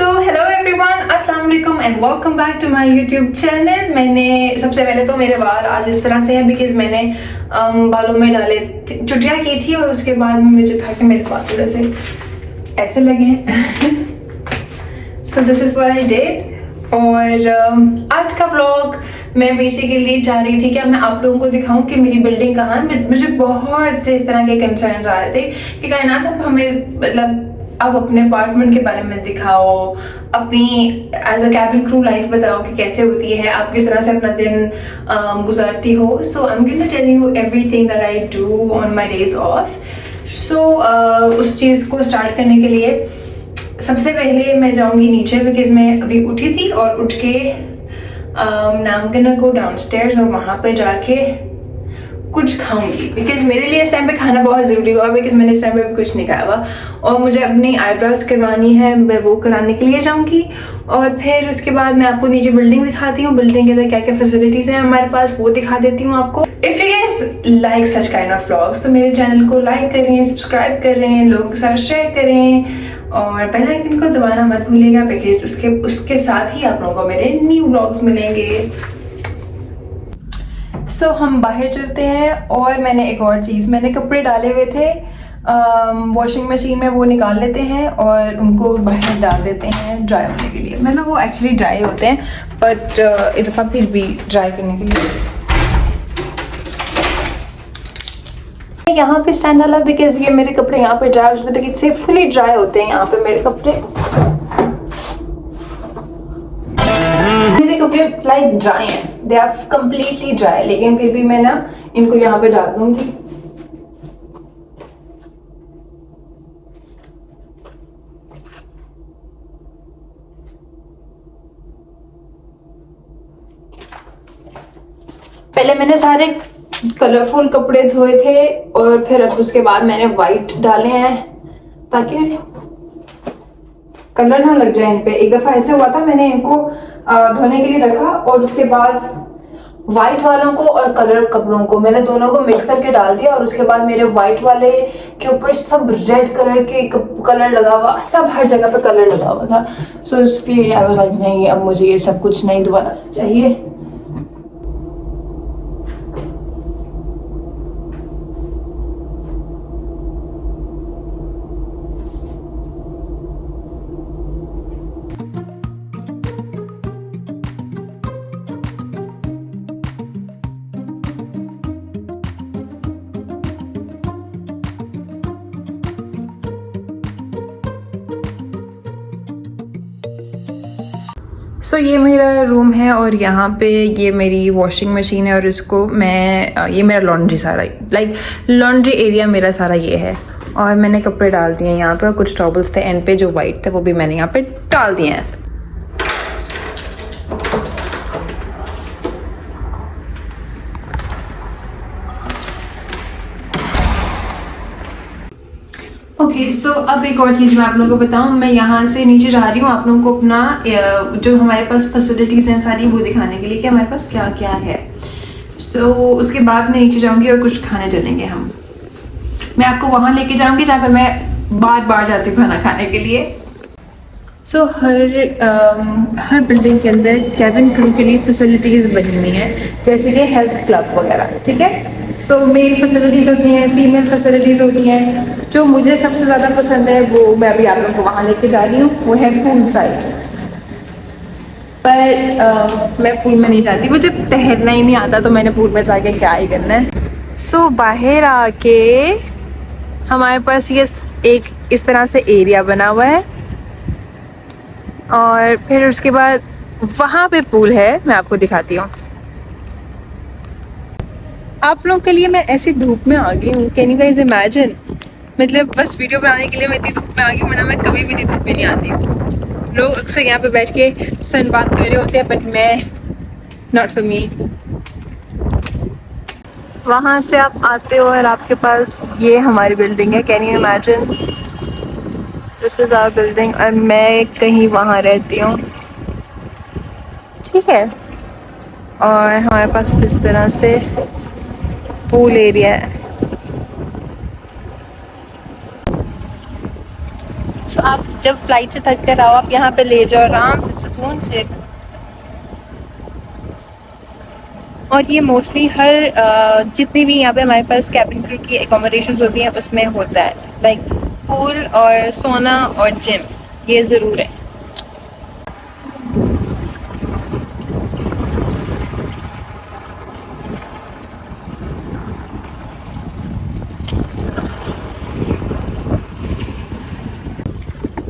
So hello everyone, अस्सलाम वालेकुम and welcome back to my YouTube channel. मैंने सबसे पहले तो मेरे बाल आज इस तरह से है बिकॉज मैंने बालों में डाले चुटिया की थी और उसके बाद मुझे था कि मेरे बाल थोड़े से ऐसे लगे so this is what I did. और आज का व्लॉग मैं बेसिकली चाह रही थी कि मैं आप लोगों को दिखाऊं कि मेरी बिल्डिंग कहाँ है। मुझे बहुत से इस तरह के कंसर्न्स आ रहे थे कि कायनात अब हमें मतलब अब अपने अपार्टमेंट के बारे में दिखाओ, अपनी as a cabin crew life बताओ कि कैसे होती है, आप किस तरह से अपना दिन गुजारती हो। So I am going to tell you everything that I do on my days off. So उस चीज़ को स्टार्ट करने के लिए सबसे पहले मैं जाऊंगी नीचे बिकॉज मैं अभी उठी थी और उठ के now am gonna go downstairs और वहाँ पे जाके कुछ खाऊंगी बिकॉज मेरे लिए इस टाइम पे खाना बहुत ज़रूरी हुआ बिकॉज मैंने इस टाइम पे कुछ नहीं खाया हुआ और मुझे अपनी आईब्रोज करवानी है। मैं वो कराने के लिए जाऊंगी और फिर उसके बाद मैं आपको नीचे बिल्डिंग दिखाती हूँ, बिल्डिंग के अंदर क्या क्या फैसिलिटीज़ हैं हमारे पास वो दिखा देती हूँ आपको। If you guys like such kind of vlogs तो मेरे चैनल को लाइक करें, सब्सक्राइब करें, लोगों के साथ शेयर करें और बेल आइकन को दबाना मत भूलिएगा बिकॉज उसके साथ ही आप लोगों को मेरे न्यू व्लॉग्स मिलेंगे। सो हम बाहर चलते हैं और मैंने एक और चीज़, मैंने कपड़े डाले हुए थे वॉशिंग मशीन में, वो निकाल लेते हैं और उनको बाहर डाल देते हैं ड्राई होने के लिए। मतलब वो एक्चुअली ड्राई होते हैं बट एक दफ़ा फिर भी ड्राई करने के लिए यहाँ पे स्टैंड डाला बिकॉज ये मेरे कपड़े यहाँ पे ड्राई हो जाते हैं, से फुली ड्राई होते हैं यहाँ पे मेरे कपड़े लाइक ड्राई हैं, दे आर कम्प्लीटली ड्राई, लेकिन फिर भी मैं ना इनको यहाँ पे डाल दूंगी। पहले मैंने सारे कलरफुल कपड़े धोए थे और फिर अब उसके बाद मैंने वाइट डाले हैं ताकि कलर ना लग जाए इन पे। एक दफा ऐसे हुआ था, मैंने इनको धोने के लिए रखा और उसके बाद व्हाइट वालों को और कलर कपड़ों को मैंने दोनों को मिक्स करके डाल दिया और उसके बाद मेरे व्हाइट वाले के ऊपर सब रेड कलर के कलर लगा हुआ, सब हर जगह पे कलर लगा हुआ था। सो इसलिए आई वाज लाइक नहीं, अब मुझे ये सब कुछ नहीं दोबारा से चाहिए। सो ये मेरा रूम है और यहाँ पे ये मेरी वॉशिंग मशीन है और इसको मैं ये मेरा लॉन्ड्री सारा लाइक लॉन्ड्री एरिया मेरा सारा ये है और मैंने कपड़े डाल दिए हैं यहाँ पे और कुछ टॉवल्स थे एंड पे जो वाइट थे वो भी मैंने यहाँ पे डाल दिए हैं। ओके सो अब एक और चीज़ मैं आप लोगों को बताऊं, मैं यहाँ से नीचे जा रही हूँ आप लोगों को अपना जो हमारे पास फैसिलिटीज़ हैं सारी वो दिखाने के लिए कि हमारे पास क्या क्या है। सो उसके बाद मैं नीचे जाऊँगी और कुछ खाने चलेंगे हम। मैं आपको वहाँ लेके जाऊँगी जहाँ पे मैं बार बार जाती हूँ खाना खाने के लिए। सो हर बिल्डिंग के अंदर कैबिन क्रू के लिए फैसिलिटीज़ बनी हुई हैं जैसे कि हेल्थ क्लब वगैरह, ठीक है। सो मेल फैसिलिटीज़ होती हैं, फीमेल फैसिलिटीज़ होती हैं। जो मुझे सबसे ज़्यादा पसंद है वो मैं अभी आप लोगों को वहाँ लेके जा रही हूँ, वो है पूल साइड। पर मैं पूल में नहीं जाती, मुझे तैरना ही नहीं आता तो मैंने पूल में जाके क्या ही करना है। सो बाहर आके हमारे पास ये एक इस तरह से एरिया बना हुआ है और फिर उसके बाद वहाँ पे पूल है, मैं आपको दिखाती हूँ। आप लोगों के लिए मैं ऐसी धूप में आ गई हूँ, कैन यू गाइस इमेजिन, मतलब बस वीडियो बनाने के लिए मैं इतनी धूप में आ गई हूँ, वरना मैं कभी भी इतनी धूप में नहीं आती हूँ। लोग अक्सर यहाँ पे बैठ के सन बात कर रहे होते हैं बट मैं नॉट फॉर मी। वहाँ से आप आते हो और आपके पास ये हमारी बिल्डिंग है, can you imagine, this is our building और मैं कहीं वहाँ रहती हूँ, ठीक है। और हमारे पास इस तरह से पूल एरिया है। सो आप जब फ्लाइट से थक कर आओ, आप यहाँ पे ले जाओ आराम से सुकून से। और ये मोस्टली हर जितनी भी यहाँ पे हमारे पास कैबिन क्रू की एकोमोडेशंस होती हैं उसमें होता है, लाइक पूल और सोना और जिम, ये ज़रूर है।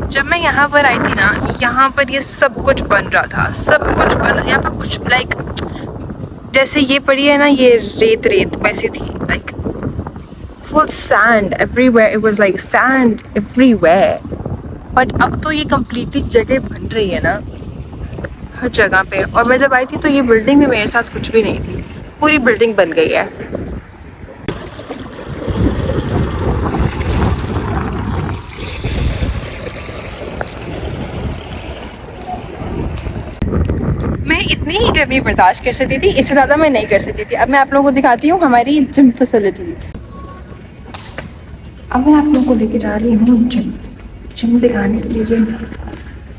जब मैं यहाँ पर आई थी ना, यहाँ पर ये सब कुछ बन रहा था, सब कुछ बन रहा था। यहाँ पर कुछ लाइक जैसे ये पड़ी है ना, ये रेत रेत वैसी थी, like full sand everywhere, it was like sand everywhere. But अब तो ये कम्प्लीटली जगह बन रही है ना हर जगह पे। और मैं जब आई थी तो ये बिल्डिंग में मेरे साथ कुछ भी नहीं थी, पूरी बिल्डिंग बन गई है। मैं इतनी ही गर्मी बर्दाश्त कर सकती थी, इससे ज़्यादा मैं नहीं कर सकती थी। अब मैं आप लोगों को दिखाती हूँ हमारी जिम फैसिलिटीज। अब मैं आप लोगों को लेके जा रही हूँ जिम दिखाने के लिए, जिम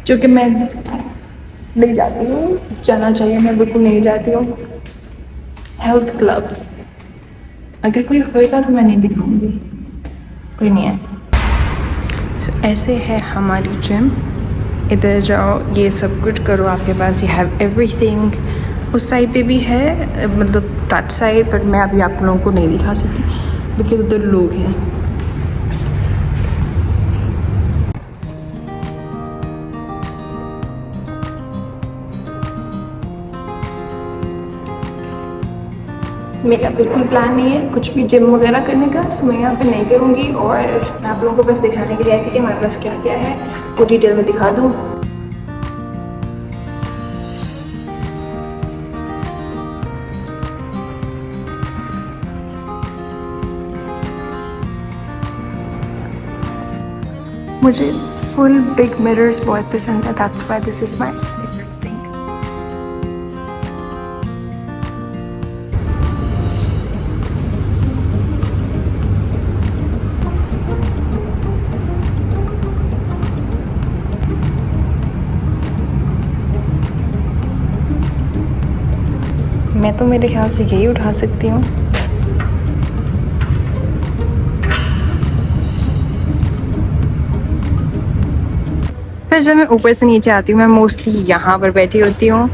जो कि मैं नहीं जाती हूँ, जाना चाहिए, मैं बिल्कुल नहीं जाती हूँ। हेल्थ क्लब, अगर कोई होएगा तो मैं नहीं दिखाऊंगी, कोई नहीं है। so, ऐसे है हमारी जिम। इधर जाओ, ये सब कुछ करो, आपके पास ये हैव एवरीथिंग। उस साइड पे भी है, मतलब दैट साइड, बट मैं अभी आप लोगों को नहीं दिखा सकती बिकॉज उधर लोग हैं। मेरा बिल्कुल प्लान नहीं है कुछ भी जिम वगैरह करने का, सो मैं यहाँ पे नहीं करूँगी। और मैं आप लोगों को बस दिखाने के लिए आई थी कि हमारे पास क्या क्या है, वो डिटेल में दिखा दूँ। मुझे फुल बिग मिरर्स बहुत पसंद है, that's why this is my favourite thing. मैं तो मेरे ख्याल से यही उठा सकती हूँ। फिर जब मैं ऊपर से नीचे आती हूँ, मैं मोस्टली यहाँ पर बैठी होती हूँ,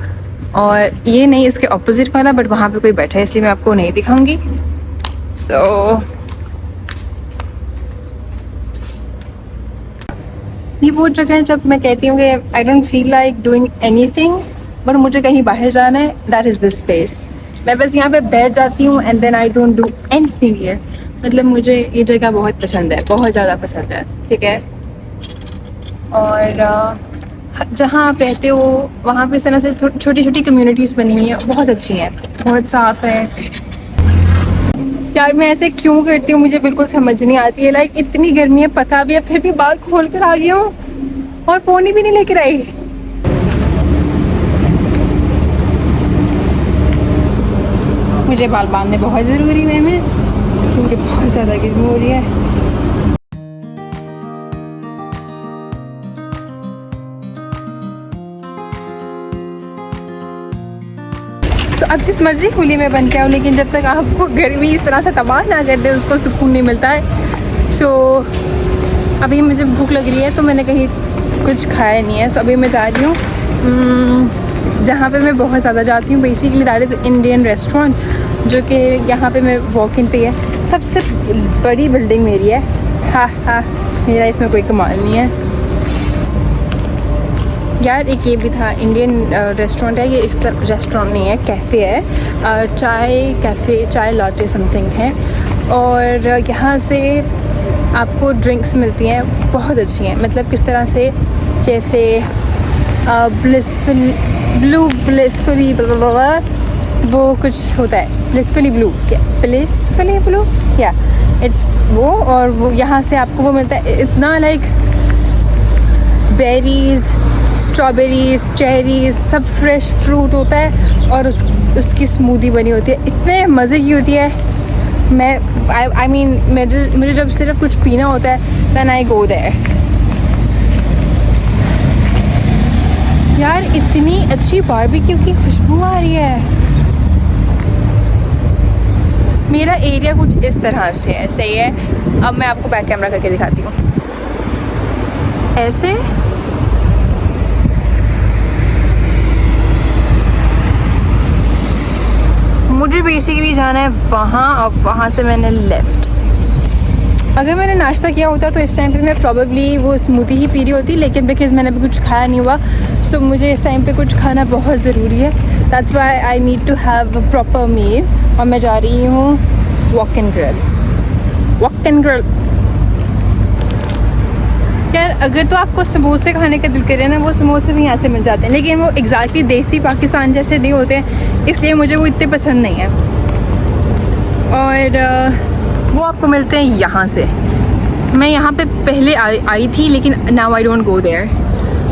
और ये नहीं इसके ऑपोजिट वाला, बट वहाँ पे कोई बैठा है इसलिए मैं आपको नहीं दिखाऊंगी। सो ये वो जगह है जब मैं कहती हूँ कि I don't feel like doing anything, but मुझे कहीं बाहर जाना है, दैट इज़ दिस प्लेस। मैं बस यहाँ पे बैठ जाती हूँ and then I don't do anything here. मतलब मुझे ये जगह बहुत पसंद है, बहुत ज़्यादा पसंद है, ठीक है। और जहाँ आप रहते हो वहाँ पे इस तरह से छोटी छोटी कम्युनिटीज़ बनी हुई हैं, बहुत अच्छी हैं, बहुत साफ़ है। यार मैं ऐसे क्यों करती हूँ मुझे बिल्कुल समझ नहीं आती है। लाइक इतनी गर्मी है, पता भी है, फिर भी बाल खोल कर आ गई हूँ और पोनी भी नहीं लेकर आई। मुझे बाल बांधने बहुत ज़रूरी है मैं, क्योंकि बहुत ज़्यादा गर्मी हो रही है। अब जिस मर्जी होली में बन के आओ, लेकिन जब तक आपको गर्मी इस तरह से तबाह ना कर दे, उसको सुकून नहीं मिलता है। सो अभी मुझे भूख लग रही है तो मैंने कहीं कुछ खाया नहीं है। सो अभी मैं जा रही हूँ जहाँ पे मैं बहुत ज़्यादा जाती हूँ, basically that is Indian restaurant, जो कि यहाँ पे मैं वॉक इन पे है। सबसे बड़ी बिल्डिंग मेरी है, हाँ हाँ, मेरा इसमें कोई कमाल नहीं है यार। एक ये भी था, इंडियन रेस्टोरेंट है ये, इस तरह रेस्टोरेंट नहीं है, कैफ़े है, चाय लाटे समथिंग है। और यहाँ से आपको ड्रिंक्स मिलती हैं, बहुत अच्छी हैं। मतलब किस तरह से, जैसे ब्लिसफुली वो कुछ होता है, ब्लिसफुली ब्लू या इट्स वो। और वो यहाँ से आपको वो मिलता है, इतना लाइक बेरीज़, स्ट्रॉबेरीज़, चेरीज़, सब फ्रेश फ्रूट होता है, और उसकी स्मूदी बनी होती है, इतने मज़े की होती है। मैं मुझे जब सिर्फ कुछ पीना होता है, दैन आई गो देयर। यार इतनी अच्छी बारबेक्यू की खुशबू आ रही है। मेरा एरिया कुछ इस तरह से है, सही है। अब मैं आपको बैक कैमरा करके दिखाती हूँ। ऐसे मुझे बेसिकली जाना है वहाँ, और वहाँ से मैंने लेफ़्ट। अगर मैंने नाश्ता किया होता तो इस टाइम पे मैं प्रॉबेबली वो स्मूदी ही पी रही होती, लेकिन बिकॉज मैंने अभी कुछ खाया नहीं हुआ, सो मुझे इस टाइम पे कुछ खाना बहुत ज़रूरी है। That's why I need to have a proper meal. और मैं जा रही हूँ Walk and Grill. Walk and Grill यार, अगर तो आपको समोसे खाने का दिल करे ना, वो समोसे भी यहाँ से मिल जाते हैं, लेकिन वो एग्जैक्टली देसी पाकिस्तान जैसे नहीं होते हैं, इसलिए मुझे वो इतने पसंद नहीं है। और वो आपको मिलते हैं यहाँ से। मैं यहाँ पे पहले आई थी, लेकिन now I don't go there.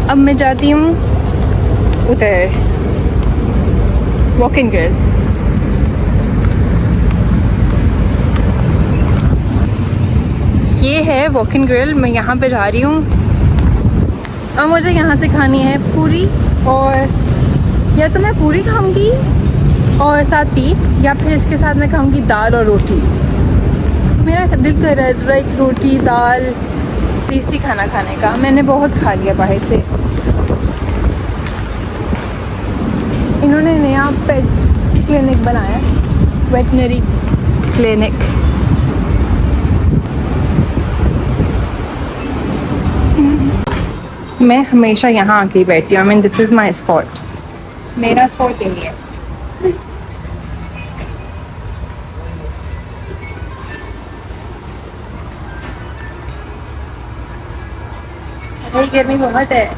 अब मैं जाती हूँ उधर वॉक एंड ग्रिल। ये है वॉक एंड ग्रिल, मैं यहाँ पे जा रही हूँ। अब मुझे यहाँ से खानी है पूरी, और या तो मैं पूरी खाऊंगी और 7 पीस, या फिर इसके साथ मैं खाऊंगी दाल और रोटी। मेरा दिल कर रहा है एक रोटी दाल देसी खाना खाने का। मैंने बहुत खा लिया बाहर से। इन्होंने नया पेट क्लिनिक बनाया, वेटनरी क्लिनिक। मैं हमेशा यहाँ आके बैठती हूँ। I mean this is my spot. मेरा स्पॉट यही है। गर्मी बहुत है।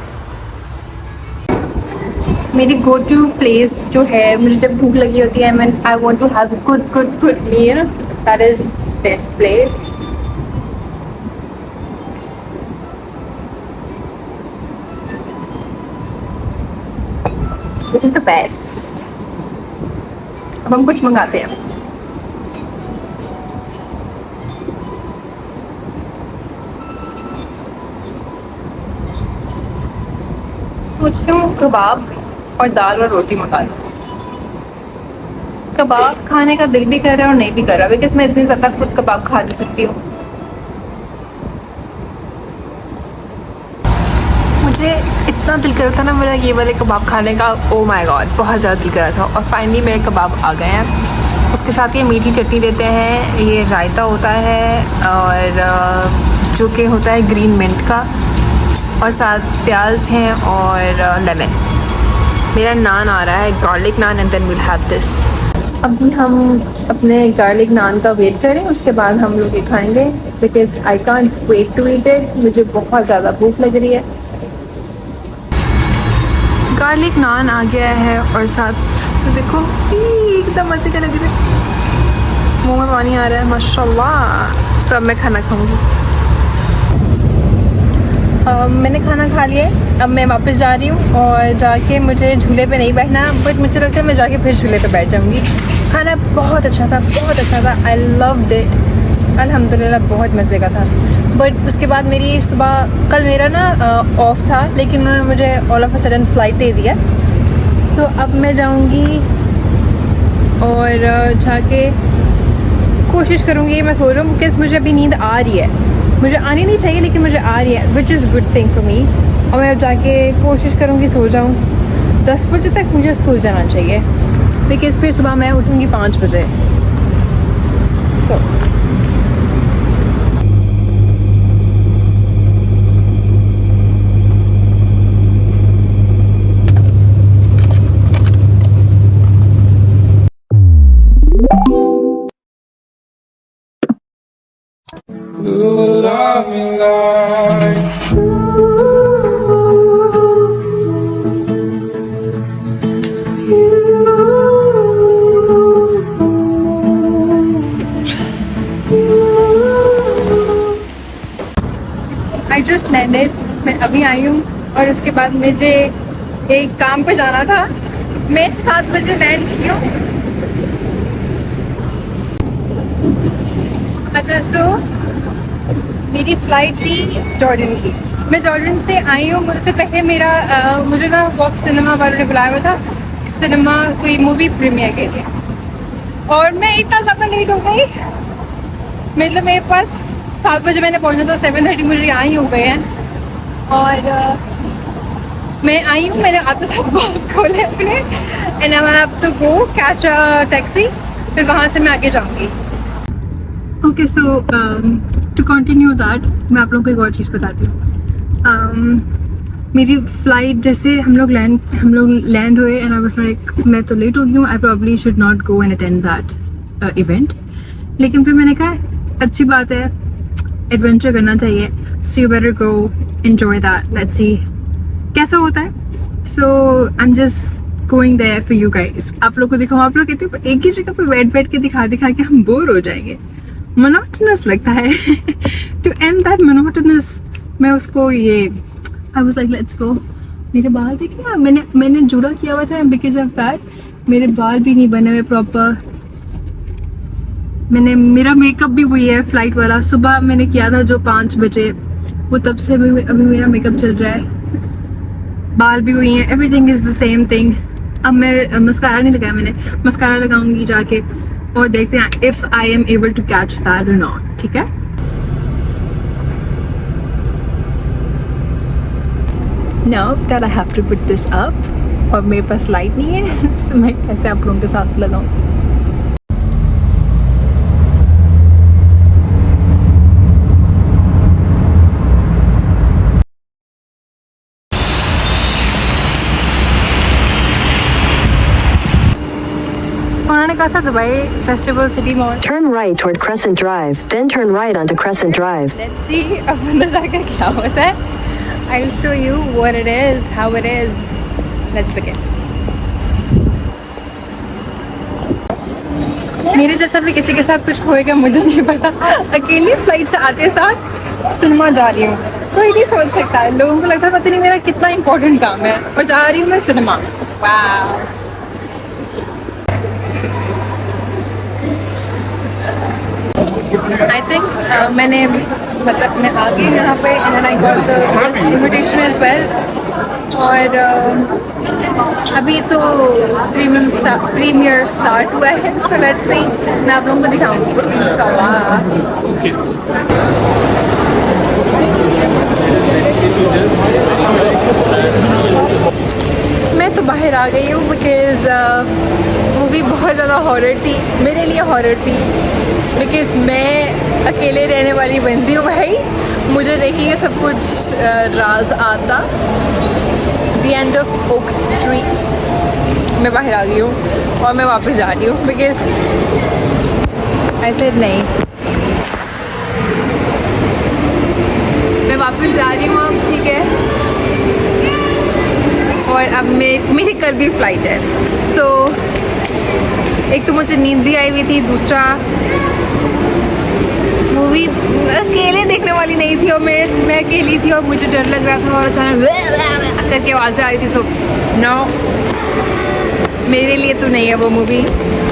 मेरी गो टू प्लेस जो है, मुझे जब भूख लगी होती है, मैं I want to have good meal, that is this place. This is the best. अब हम कुछ मंगाते हैं। सोच रही हूँ कबाब और दाल और रोटी मंगा लूँ। कबाब खाने का दिल भी कर रहा है और नहीं भी कर रहा, बिकॉज मैं इतनी ज़्यादा खुद कबाब खा नहीं सकती हूँ। मुझे इतना दिल कर रहा था ना मेरा ये वाले कबाब खाने का, ओ माय गॉड, बहुत ज़्यादा दिल कर रहा था। और फाइनली मेरे कबाब आ गए हैं। उसके साथ ये मीठी चटनी देते हैं, ये रायता होता है, और जो कि होता है ग्रीन मिंट का, और साथ प्याज हैं और लेमन। मेरा नान आ रहा है, garlic naan, and then will have this. अभी हम अपने गार्लिक नान का वेट करें, उसके बाद हम लोग ये खाएंगे, because I can't wait to eat it. मुझे बहुत ज़्यादा भूख लग रही है। गार्लिक नान आ गया है, और साथ तो देखो एकदम मज़े का लग रहा है, मुँह में पानी आ रहा है माशाल्लाह। सब मैं खाना खाऊंगी। मैंने खाना खा लिया है। अब मैं वापस जा रही हूँ, और जाके मुझे झूले पे नहीं बैठना, बट मुझे लगता है मैं जाके फिर झूले पे बैठ जाऊँगी। खाना बहुत अच्छा था, बहुत अच्छा था। आई लव्ड इट, अल्हम्दुलिल्लाह, बहुत मज़े का था। बट उसके बाद मेरी सुबह, कल मेरा ना ऑफ था, लेकिन उन्होंने मुझे all of a sudden flight दे दिया। सो अब मैं जाऊँगी और जाके कोशिश करूँगी। मैं सो रही हूँ बिकॉज़ मुझे अभी नींद आ रही है। मुझे आनी नहीं चाहिए, लेकिन मुझे आ रही है, which is good thing for me. और मैं अब जाके कोशिश करूँगी सो जाऊँ। 10 बजे तक मुझे सो जाना चाहिए, बिकॉज़ फिर सुबह मैं उठूँगी 5 बजे। सो You love me like I just landed. मैं अभी आई हूँ, और उसके बाद मुझे एक काम पे जाना था। मैं 7 बजे लैंड की हूँ। अच्छा, सो मेरी फ़्लाइट थी जॉर्डन की, मैं जॉर्डन से आई हूँ। मुझसे पहले मुझे ना वॉक्स सिनेमा वालों ने बुलाया हुआ था सिनेमा कोई मूवी प्रीमियर के लिए, और मैं इतना ज़्यादा लेट हो गई। मतलब मेरे पास 7 बजे मैंने पहुँचना था, 7:30 मुझे यहाँ ही हो गए हैं। और मैं आई हूँ, मैंने आते साथ बाल खोले अपने, and I have to go catch a taxi, फिर वहाँ से मैं आगे जाऊँगी। Okay, so to continue that, मैं आप लोगों को एक और चीज़ बताती हूँ। मेरी फ़्लाइट जैसे हम लोग लैंड हुए, एंड आई वाज लाइक मैं तो लेट हो गई हूँ, I probably should not go and attend that event. लेकिन फिर मैंने कहा अच्छी बात है, एडवेंचर करना चाहिए, so you better go enjoy that, let's see कैसा होता है। So I am just going there for you guys. आप लोग को दिखाऊँ, आप लोग कहते हो एक ही जगह पे बैठ के दिखा के हम बोर हो जाएंगे, मोनोटोनस लगता है। टू एंड दैट मोनोटोनस, मैं उसको ये I was like let's go. मेरे बाल देखिए ना, मैंने जुड़ा किया हुआ था, बिकॉज ऑफ दैट मेरे बाल भी नहीं बने हुए प्रॉपर। मेरा मेकअप भी वही है फ्लाइट वाला, सुबह मैंने किया था जो 5 बजे, वो तब से अभी मेरा मेकअप चल रहा है, बाल भी वही हैं, everything is the same thing. अब मैं मस्कारा नहीं लगाया, मैंने मस्कारा लगाऊंगी जाके, और देखते हैं if I am able to catch that और नॉट। ठीक है, now that I have to put this up, और मेरे पास लाइट नहीं है, so मैं कैसे आप लोगों के साथ लगाऊं। उन्होंने कहा था Dubai festival city mall. Turn right toward Crescent Drive, then turn right onto Crescent Drive. Let's see अब अंदर जाकर क्या होता है। I'll show you what it is, how it is. Let's begin. मेरे जैसा भी किसी के साथ कुछ होएगा मुझे नहीं पता। अकेली फ्लाइट से आते साथ सिनेमा जा रही हूँ, कोई नहीं सोच सकता है। लोगों को लगता है पता नहीं मेरा कितना इंपॉर्टेंट काम है, और जा रही हूँ मैं सिनेमा। वाह, आई थिंक मैंने मतलब मैं आ गई यहाँ पे, and I got the invitation as well. और अभी तो प्रीमियर स्टार्ट हुआ है, सो लेट्स सी, मैं आप लोगों को दिखाऊंगी इंशाल्लाह। मैं तो बाहर आ गई हूँ बिकॉज़ मूवी बहुत ज़्यादा हॉरर थी, मेरे लिए हॉरर थी, बिकॉज़ मैं अकेले रहने वाली बंदी हूँ भाई, मुझे नहीं ये सब कुछ राज आता। The end of oak street, मैं बाहर आ गई हूँ और मैं वापस जा रही हूँ, बिकॉज़ ऐसे नहीं, मैं वापस जा रही हूँ अब, ठीक है। और अब मेरी कल भी फ़्लाइट है, सो एक तो मुझे नींद भी आई हुई थी, दूसरा मूवी अकेले देखने वाली नहीं थी, और मैं अकेली थी और मुझे डर लग रहा था, और अचानक करके आवाज़ें आ रही थी। सो नो, मेरे लिए तो नहीं है वो मूवी।